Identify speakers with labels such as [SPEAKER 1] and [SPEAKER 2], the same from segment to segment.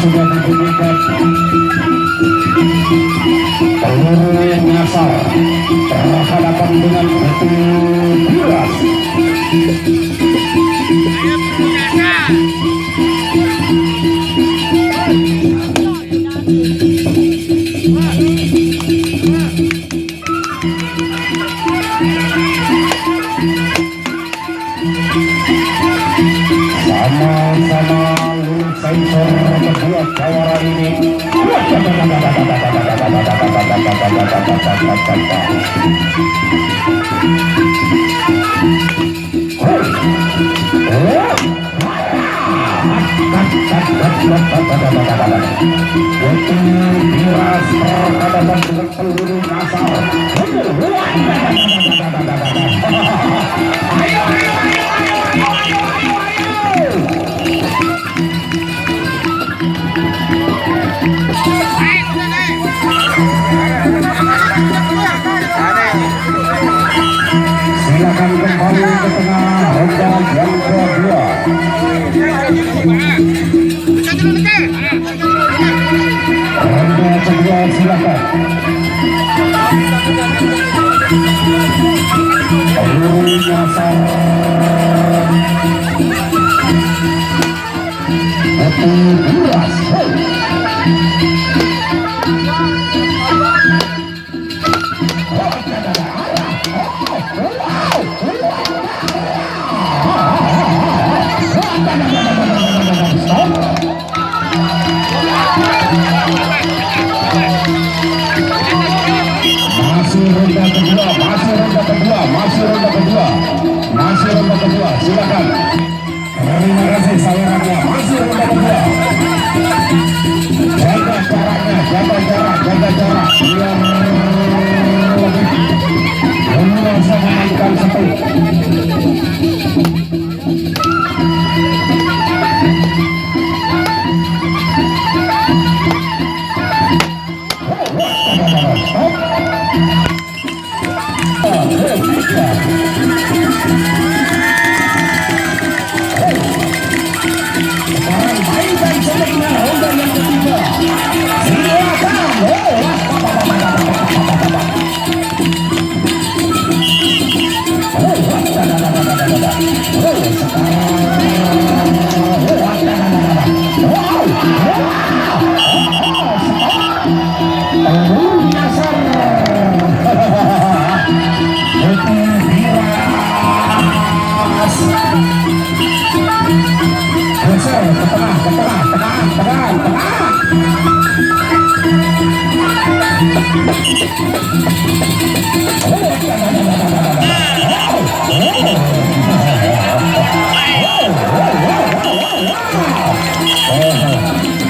[SPEAKER 1] sudah diberikan peluru yang nyasar berhadapan dengan batu bilas. Sama-sama sensor membuat jawara ini. Biras berhadapan dengan peluru kasar. Silakan kembali ke tengah ronde yang kedua. Ronde kedua silakan. Peluru nyasar. Batu bilas. Masih ronde kedua, silakan. Terima kasih sawerannya. Masih ronde kedua. Jaga jaraknya, jaga jarak. Biar lebih bisa memainkan sepi.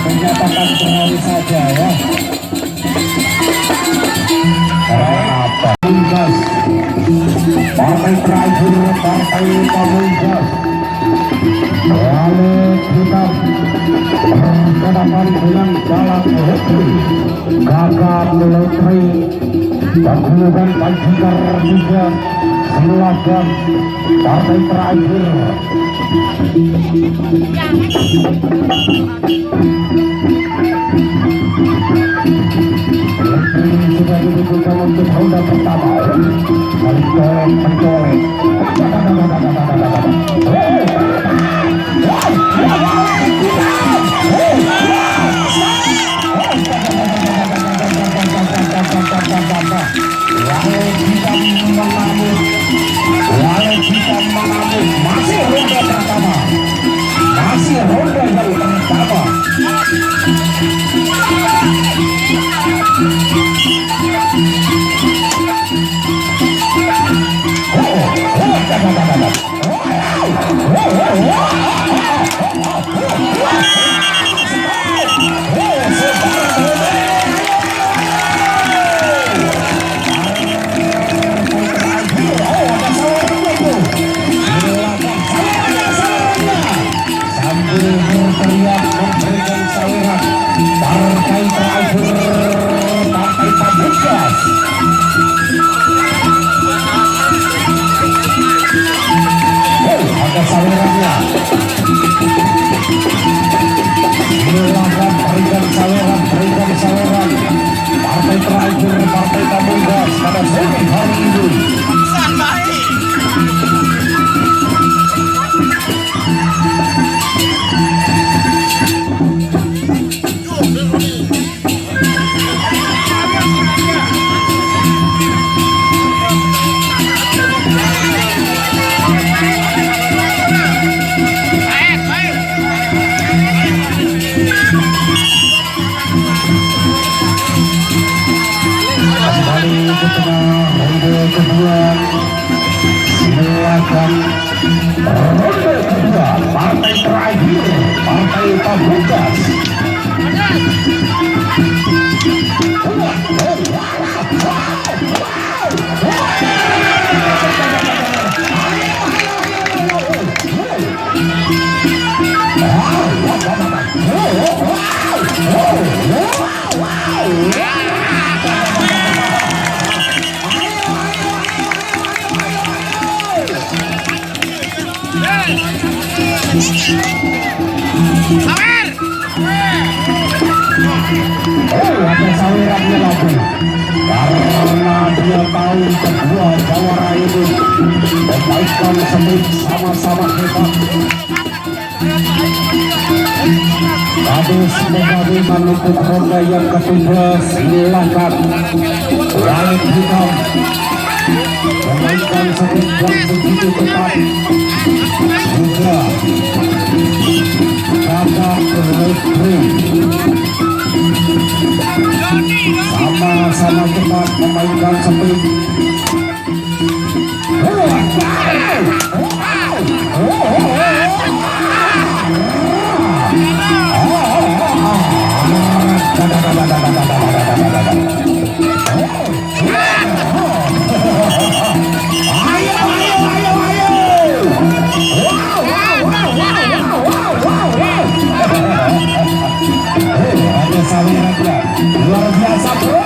[SPEAKER 1] Menyatakan berhari saja ya. Pamungkas, partai terakhir partai Pamungkas. Lalu kita berhadapan dengan Jalan Elektri, Kakak Elektri, Paguyuban Panjikar juga. Silakan partai terakhir. Sudah dibutuhkan untuk ronde pertama. Mencolek. Masih ronde pertama. Masih ronde yang pertama. Oh, memainkan semut sama-sama hebat. Habis menjadi menutup ronde yang ke-17, silakan Walid Hitam memainkan semut yang begitu cepat. Juga Kakak Refri sama-sama cepat memainkan semut. Luar biasa bro.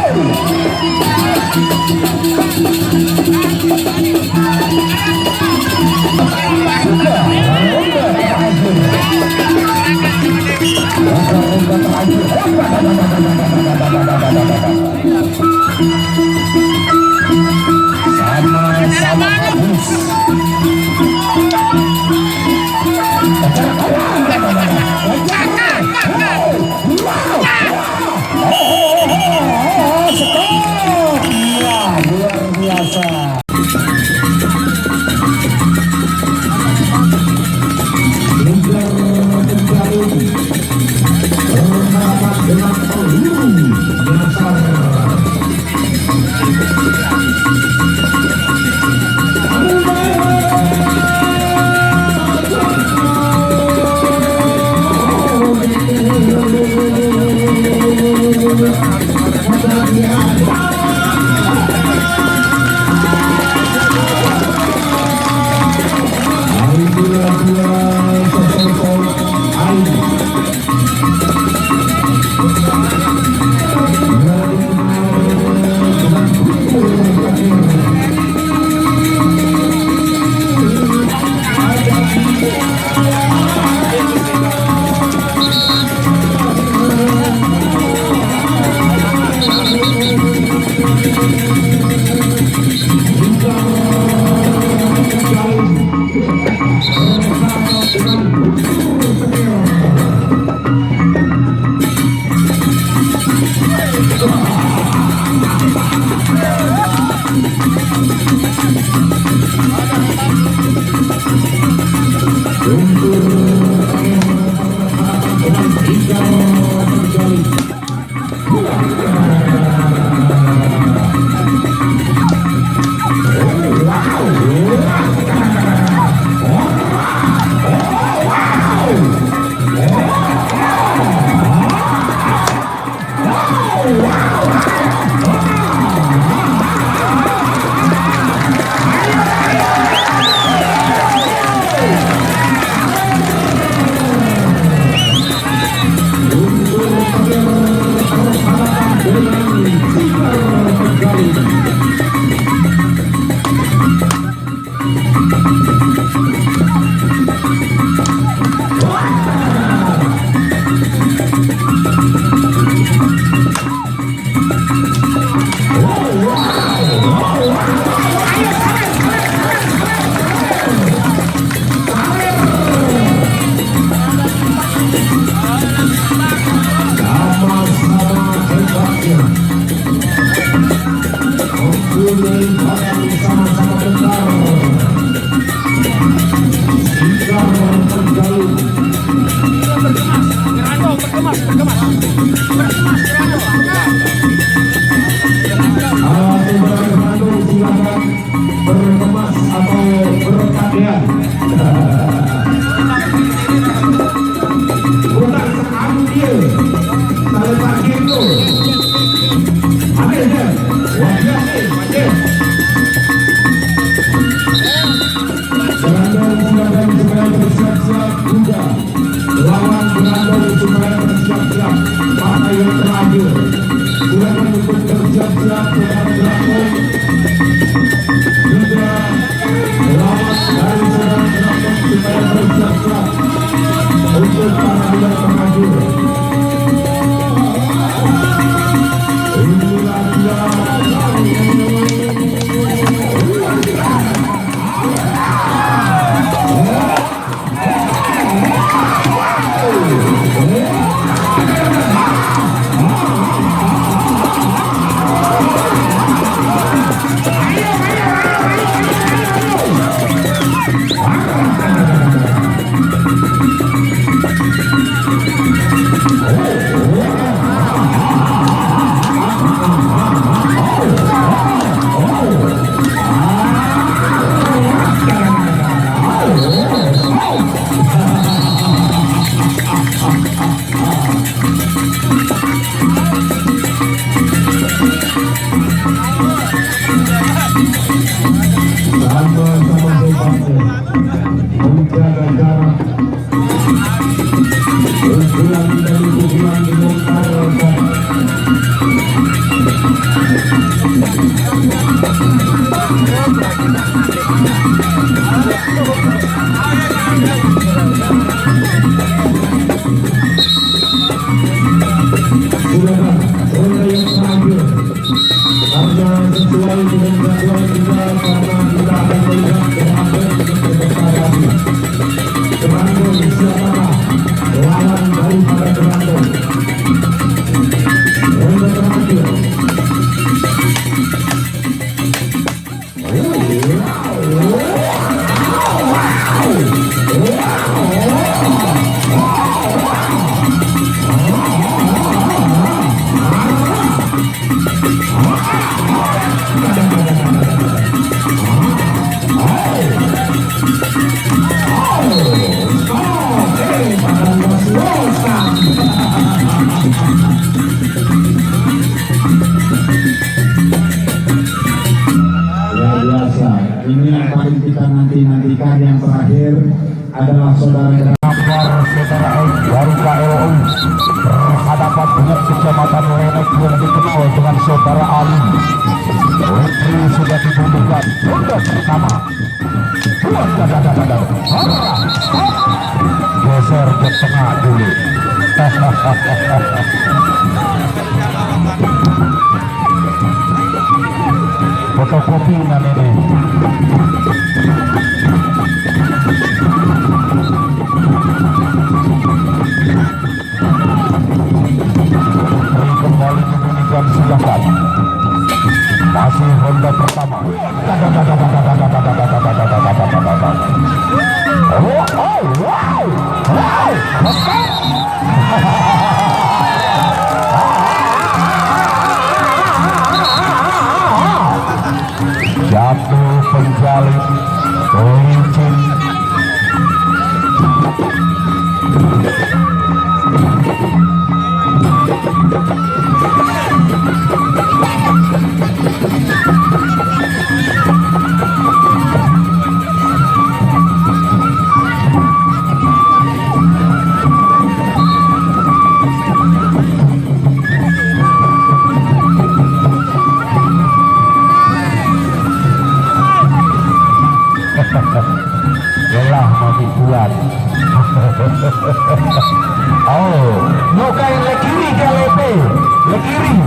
[SPEAKER 1] Sama-sama habis. Luar biasa. adalah saudara dari KLU berhadapan dengan Kecamatan Lenek yang dikenal dengan saudara Ali. Retri sudah dibutuhkan untuk pertama. Geser ke tengah dulu. Fotokopi ini. Kembali dibunyikan, silakan. Masih ronde pertama. Jatuh penjalin licin. Lelah mati bulan. Oh, no kain le kiri ke lepe, le kiri.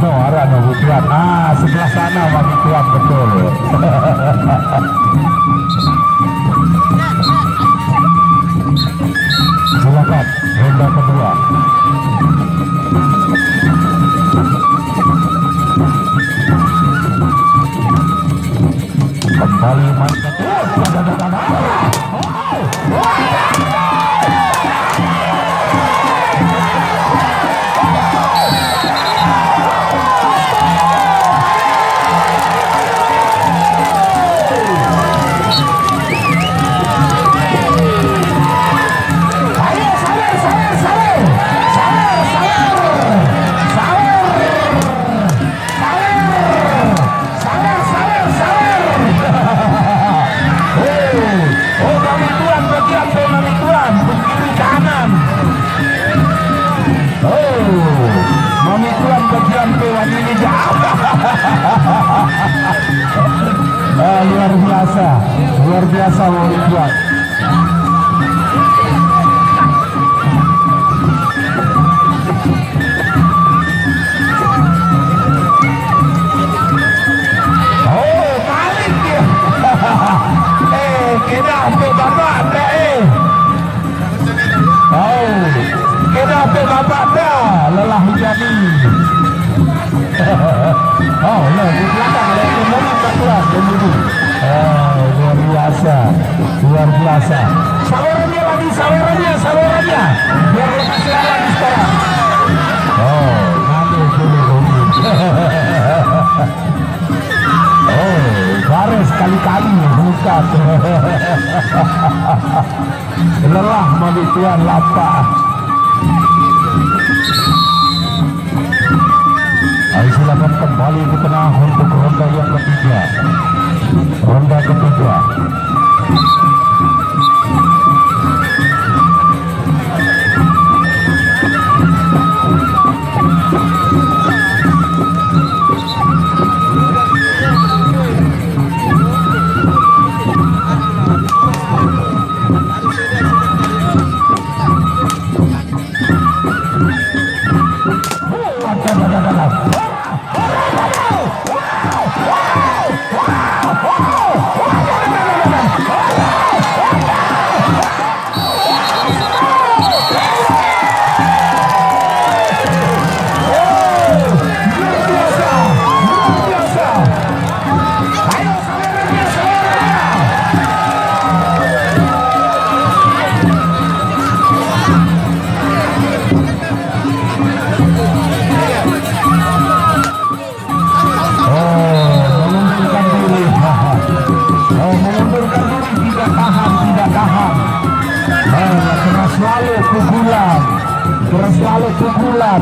[SPEAKER 1] No arah no bulan. Sebelah sana mati bulan betul. Silakan ronde kedua. Kembali main. Luar biasa Mami Tuan. Balik dia. Kenapa bapak dah kenapa bapak dah lelah jadi. Di belakang ada kemomen batuan dulu. Luar biasa, luar biasa. Sawerannya lagi, sawerannya. Biar lepas lagi sekarang. Nanti dulu. Baris kali-kali bukan. Lelah Mami Tuan lapar. Ayo silakan kembali ke tengah untuk ronde yang ketiga. Ronde ketiga. Selalu pukulan.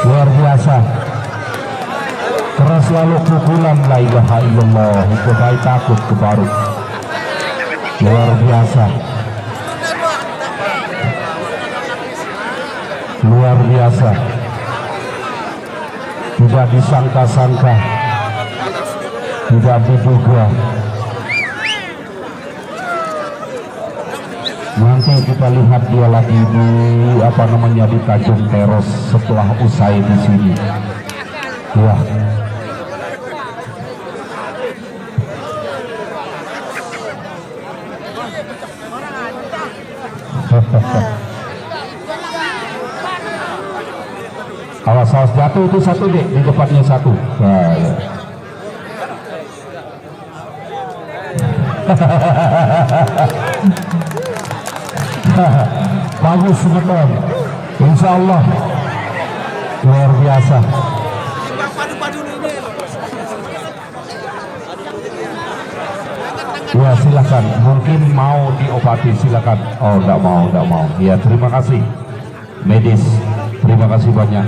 [SPEAKER 1] Luar biasa. Terus selalu pukulan, la ilaha illallah. Itu baik takut ke baru. luar biasa, luar biasa, tidak disangka-sangka, tidak diduga. Nanti kita lihat dia lagi di di Tanjung Teros setelah usai di sini. Wah. Awas jatuh itu satu deh, di depannya satu. Nah, ya. Bagus betul, insya Allah luar biasa. Ya silakan, mungkin mau diobati silakan. Oh enggak mau. Ya terima kasih medis, terima kasih banyak.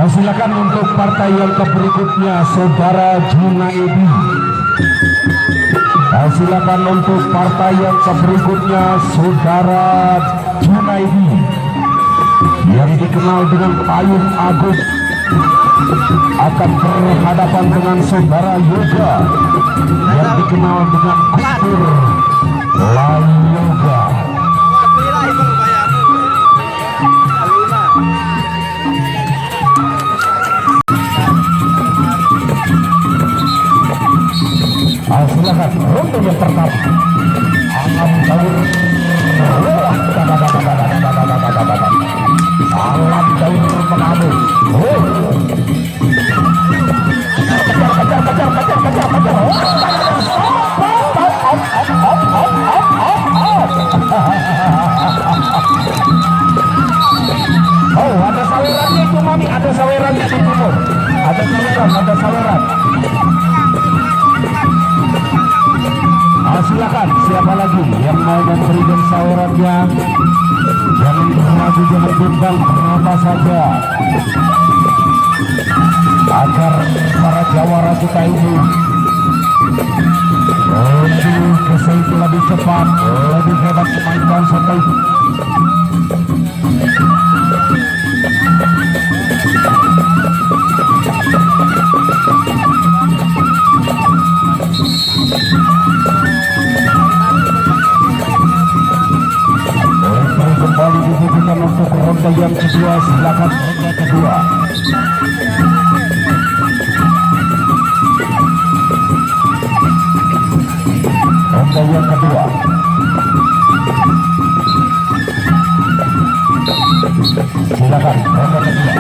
[SPEAKER 1] Silakan untuk partai yang berikutnya Saudara Junaidi. Silakan untuk partai yang berikutnya Saudara Junaidi yang dikenal dengan Payung Agung akan berhadapan dengan Saudara Yoga yang dikenal dengan Guntur Layoga. Silakan ronde yang pertama alam daun mengambil. Oh ada sawerannya itu mami, ada sawerannya di timur, ada saweran. Silakan siapa lagi yang mau memberikan sawerannya, jangan ragu, jangan bimbang, apa saja agar para jawara kita ini untuk kesaiki lebih cepat, lebih hebat memainkan sampai kembali dibutuhkan untuk ronde yang kedua. Silakan ronde kedua. Ronde yang kedua. Silakan ronde kedua.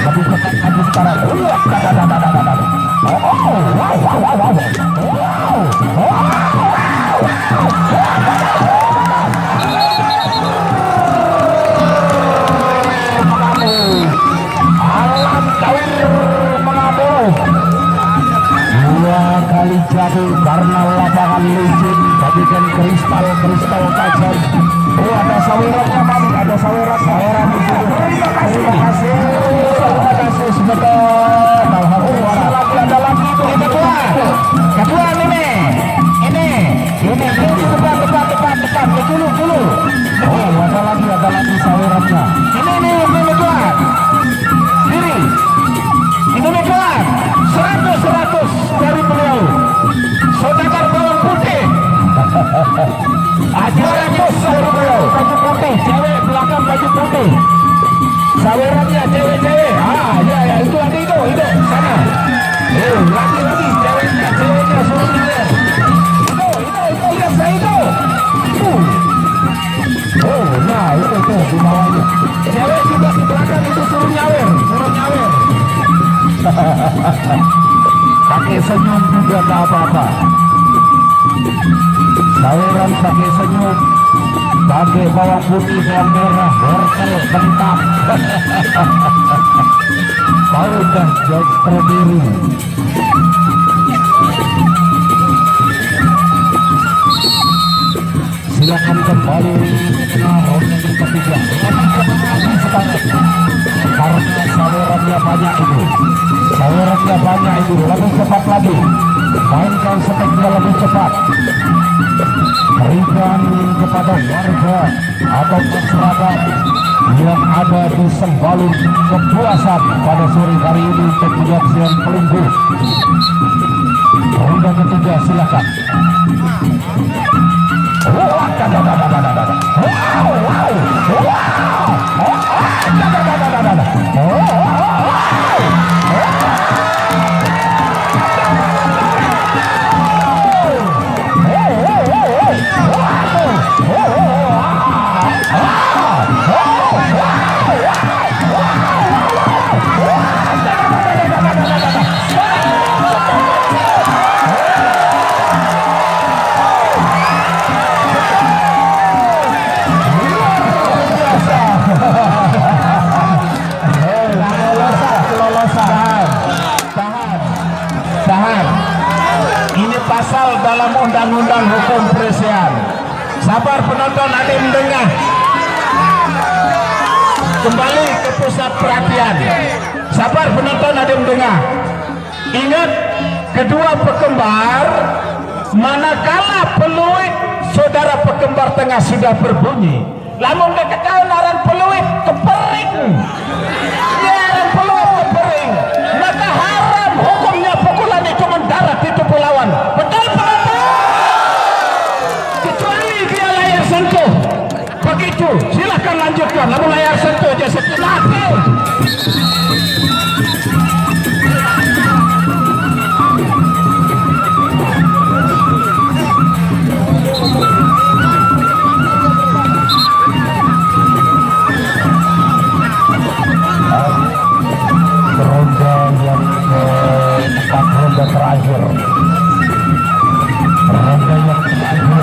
[SPEAKER 1] Lebih cepat lagi sekarang. Alam Daun mengabul 2 kali jatuh karena lapangan licin, bagikan kristal tajam. Oh ada sawerannya mami, ada saweran di sini. Terima kasih sebentar. Alhamdulillah ada lagi itu kedua ini tepat dulu. Oh ada lagi sawerannya. Ini keluar. Ini keluar 100 dari beliau Saudagar Bawang Putih. 100 dari beliau baju putih, cewek belakang baju putih. Sawerannya cewek-cewek. Ya itu sana. Lagi ceweknya suruh nyawer. Itu lihat saya itu. Oh nah itu di bawahnya. Cewek juga di belakang itu suruh nyawer. Pakai senyum juga tak apa-apa. Saweran pakai senyum, pakai bawang putih, bawang merah, wortel, kentang. Baru dah jauh strawberry. Silakan kembali ke ronde ketiga. Karena saweran sawernya banyak itu, sawernya banyak itu, lebih cepat lagi, mainkan seteknya lebih cepat, berikan kepada warga atau masyarakat yang ada di Sembalun kepuasan pada sore hari ini untuk penyaksian pelunggu. Ronde ketiga silakan. Pasal dalam undang-undang hukum perselisihan. Sabar penonton, ada yang mendengar. Kembali ke pusat perhatian. Sabar penonton, ada yang mendengar. Ingat, kedua pekembar, manakala peluit saudara pekembar tengah sudah berbunyi, lamun diketahui naran peluit kepering, naran peluit kepering, maka haram hukumnya pukulan itu mendarat di tubuh lawan. Betul penonton? Kecuali dia layar sentuh. Begitu, silahkan lanjutkan. Namun layar sentuh aja setelahnya. Ronde yang keempat, ronde terakhir. Ronde yang terakhir.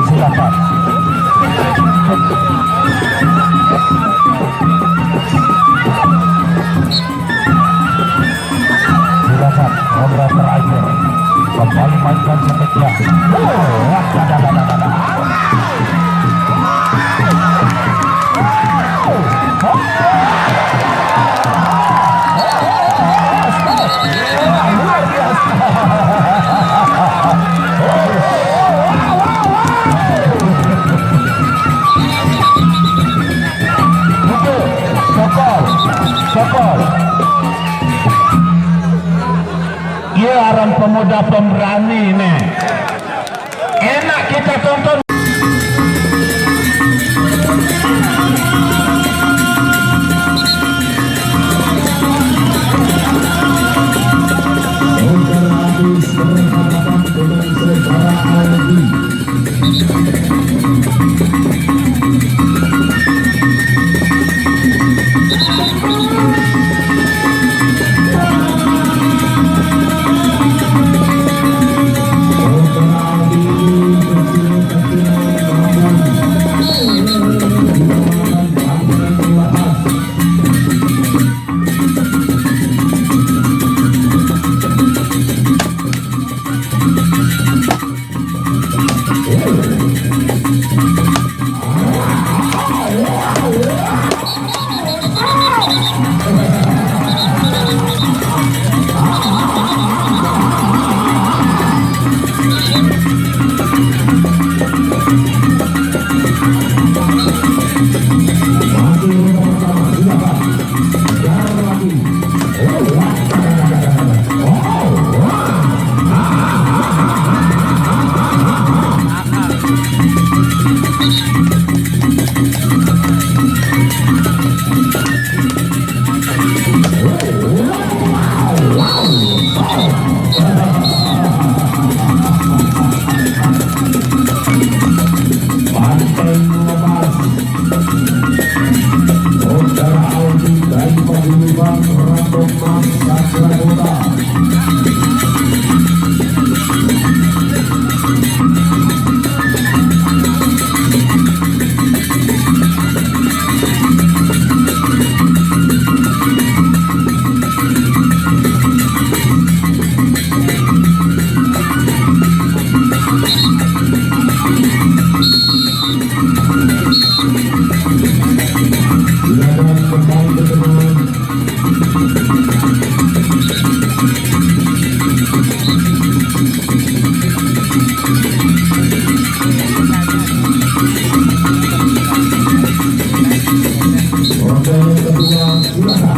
[SPEAKER 1] Silakan. Silakan, ronde terakhir. Kembali mainkan seteknya. Sokol. Dia orang pemuda pemberani nih. Enak kita tonton. Kedua.